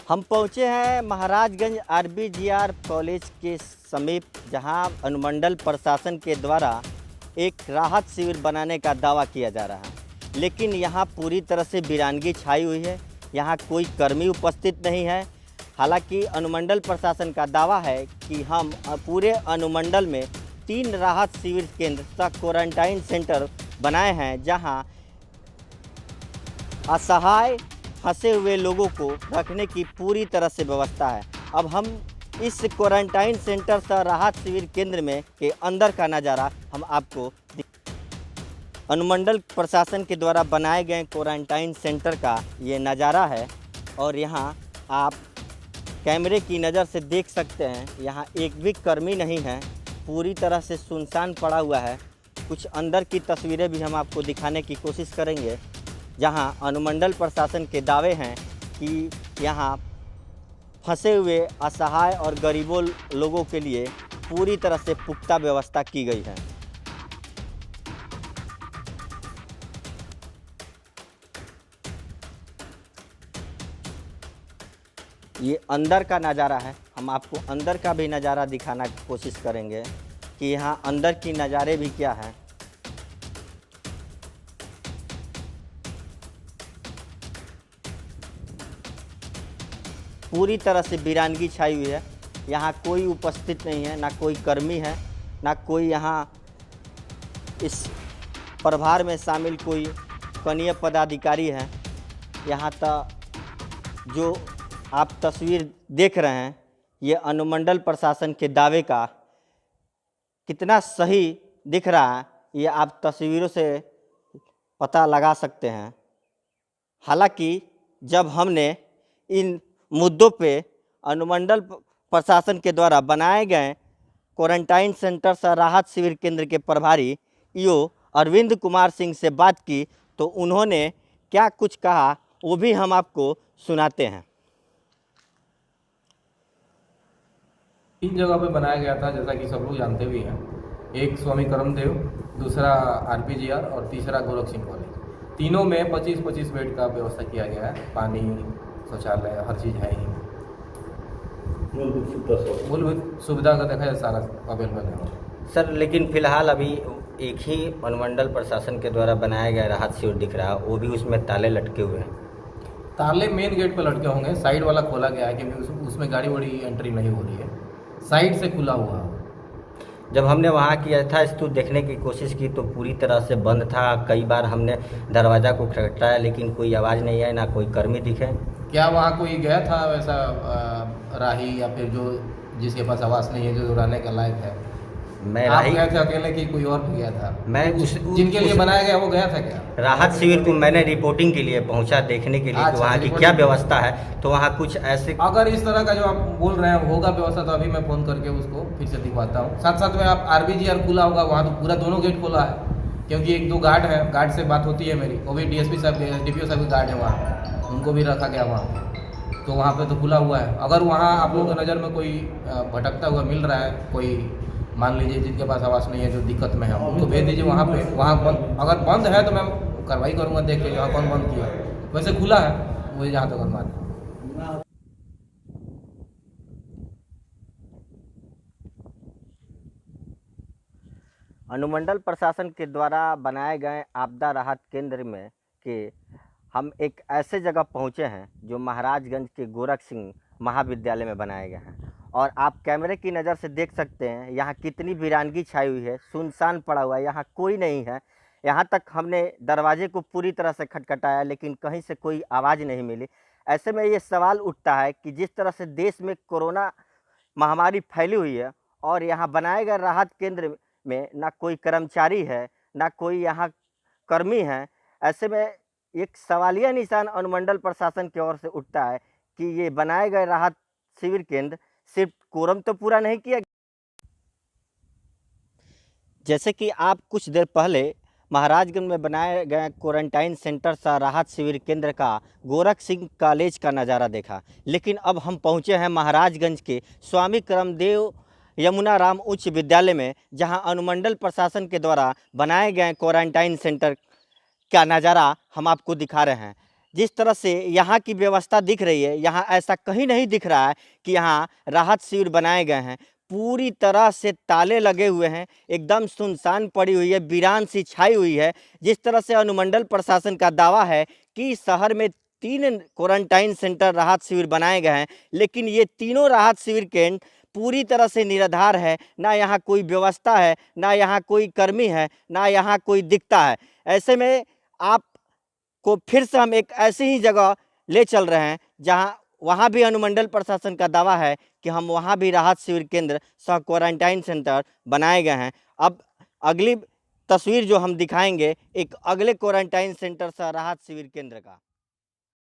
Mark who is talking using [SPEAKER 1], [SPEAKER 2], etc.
[SPEAKER 1] हम पहुंचे हैं महाराजगंज आरबीजीआर कॉलेज के समीप, जहां अनुमंडल प्रशासन के द्वारा एक राहत शिविर बनाने का दावा किया जा रहा है, लेकिन यहां पूरी तरह से वीरानगी छाई हुई है। यहां कोई कर्मी उपस्थित नहीं है। हालांकि अनुमंडल प्रशासन का दावा है कि हम पूरे अनुमंडल में 3 राहत शिविर केंद्र तथा क्वारंटाइन सेंटर बनाए हैं, जहां असहाय फंसे हुए लोगों को रखने की पूरी तरह से व्यवस्था है। अब हम इस क्वारंटाइन सेंटर से राहत शिविर केंद्र में के अंदर का नज़ारा हम आपको अनुमंडल प्रशासन के द्वारा बनाए गए क्वारंटाइन सेंटर का ये नज़ारा है। और यहाँ आप कैमरे की नज़र से देख सकते हैं, यहाँ एक भी कर्मी नहीं है, पूरी तरह से सुनसान पड़ा हुआ है। कुछ अंदर की तस्वीरें भी हम आपको दिखाने की कोशिश करेंगे, जहां अनुमंडल प्रशासन के दावे हैं कि यहां फंसे हुए असहाय और गरीबों लोगों के लिए पूरी तरह से पुख्ता व्यवस्था की गई है। ये अंदर का नज़ारा है। हम आपको अंदर का भी नज़ारा दिखाना की कोशिश करेंगे कि यहां अंदर की नज़ारे भी क्या है। पूरी तरह से वीरानगी छाई हुई है। यहाँ कोई उपस्थित नहीं है, ना कोई कर्मी है, ना कोई यहाँ इस प्रभार में शामिल कोई कनीय पदाधिकारी है। यहाँ तक जो आप तस्वीर देख रहे हैं, ये अनुमंडल प्रशासन के दावे का कितना सही दिख रहा है, ये आप तस्वीरों से पता लगा सकते हैं। हालांकि जब हमने इन मुद्दों पे अनुमंडल प्रशासन के द्वारा बनाए गए क्वारंटाइन सेंटर से राहत शिविर केंद्र के प्रभारी ईओ अरविंद कुमार सिंह से बात की, तो उन्होंने क्या कुछ कहा वो भी हम आपको सुनाते हैं।
[SPEAKER 2] 3 जगह पे बनाया गया था, जैसा कि सब लोग जानते भी हैं। एक स्वामी करमदेव, दूसरा आरपीजीआर और तीसरा गोरख सिंह कॉलेज। तीनों में 25-25 बेड का व्यवस्था किया गया है। पानी, शौचालय, हर चीज़ है ही। मूलभूत सुविधा का देखा जाए सारा अवेलेबल है
[SPEAKER 1] सर, लेकिन फ़िलहाल अभी एक ही अनुमंडल प्रशासन के द्वारा बनाया गया राहत शिविर दिख रहा है, वो भी उसमें ताले लटके हुए हैं।
[SPEAKER 2] ताले मेन गेट पर लटके होंगे, साइड वाला खोला गया है क्योंकि उसमें गाड़ी वाड़ी एंट्री नहीं हो रही है, साइड से खुला हुआ है।
[SPEAKER 1] जब हमने वहाँ की यथास्थिति देखने की कोशिश की तो पूरी तरह से बंद था। कई बार हमने दरवाज़ा को खटखटाया, लेकिन कोई आवाज़ नहीं आई, ना कोई कर्मी दिखे।
[SPEAKER 2] क्या वहाँ कोई गया था वैसा राही, या फिर जो जिसके पास आवास नहीं है, जो रहने के लायक है?
[SPEAKER 1] मैं
[SPEAKER 2] आप
[SPEAKER 1] राही
[SPEAKER 2] गए थे अकेले कि कोई और भी गया था?
[SPEAKER 1] मैं
[SPEAKER 2] जिनके लिए बनाया गया वो गया था क्या?
[SPEAKER 1] राहत शिविर को मैंने रिपोर्टिंग के लिए पहुंचा, देखने के लिए कि वहाँ की क्या व्यवस्था है। तो वहाँ कुछ ऐसे,
[SPEAKER 2] अगर इस तरह का जो आप बोल रहे हैं होगा व्यवस्था, तो अभी मैं फ़ोन करके उसको फिर से दिखवाता हूँ। साथ साथ में आप आरबीजीआर खुला होगा, वहाँ तो पूरा दोनों गेट खुला है, क्योंकि 1-2 गार्ड है, गार्ड से बात होती है मेरी, वो भी डीएसपी साहब, डीपीओ साहब के गार्ड है वहाँ, उनको भी रखा गया वहाँ। तो वहाँ पे तो खुला हुआ है। अगर वहाँ आप लोगों की नज़र में कोई भटकता हुआ मिल रहा है, कोई मान लीजिए जिनके पास आवास नहीं है, जो दिक्कत में है, उनको भेज दीजिए वहाँ पे। वहाँ अगर बंद है तो मैं कार्रवाई करूँगा, देख के जहाँ कौन बंद किया। वैसे खुला है, मुझे जहाँ तक अनुमान है।
[SPEAKER 1] अनुमंडल प्रशासन के द्वारा बनाए गए आपदा राहत केंद्र में के हम एक ऐसे जगह पहुंचे हैं जो महाराजगंज के गोरख सिंह महाविद्यालय में बनाए गए हैं। और आप कैमरे की नज़र से देख सकते हैं यहाँ कितनी वीरानगी छाई हुई है, सुनसान पड़ा हुआ है, यहाँ कोई नहीं है। यहाँ तक हमने दरवाजे को पूरी तरह से खटखटाया, लेकिन कहीं से कोई आवाज़ नहीं मिली। ऐसे में ये सवाल उठता है कि जिस तरह से देश में कोरोना महामारी फैली हुई है और यहाँ बनाए गए राहत केंद्र में ना कोई कर्मचारी है, ना कोई यहाँ कर्मी है, ऐसे में एक सवालिया निशान अनुमंडल प्रशासन की ओर से उठता है कि ये बनाए गए राहत शिविर केंद्र सिर्फ कोरम तो पूरा नहीं किया। जैसे कि आप कुछ देर पहले महाराजगंज में बनाए गए क्वारंटाइन सेंटर सा राहत शिविर केंद्र का गोरख सिंह कॉलेज का नज़ारा देखा, लेकिन अब हम पहुंचे हैं महाराजगंज के स्वामी करमदेव यमुना राम उच्च विद्यालय में, जहां अनुमंडल प्रशासन के द्वारा बनाए गए क्वारंटाइन सेंटर का नज़ारा हम आपको दिखा रहे हैं। जिस तरह से यहाँ की व्यवस्था दिख रही है, यहाँ ऐसा कहीं नहीं दिख रहा है कि यहाँ राहत शिविर बनाए गए हैं। पूरी तरह से ताले लगे हुए हैं, एकदम सुनसान पड़ी हुई है, वीरान सी छाई हुई है। जिस तरह से अनुमंडल प्रशासन का दावा है कि शहर में 3 क्वारंटाइन सेंटर राहत शिविर बनाए गए हैं, लेकिन ये तीनों राहत शिविर केंद्र पूरी तरह से निराधार है। ना यहाँ कोई व्यवस्था है, ना यहाँ कोई कर्मी है, ना यहाँ कोई दिखता है। ऐसे में आप को फिर से हम एक ऐसी ही जगह ले चल रहे हैं जहां वहां भी अनुमंडल प्रशासन का दावा है कि हम वहां भी राहत शिविर केंद्र सह क्वारंटाइन सेंटर बनाए गए हैं। अब अगली तस्वीर जो हम दिखाएंगे एक अगले क्वारंटाइन सेंटर सह राहत शिविर केंद्र का।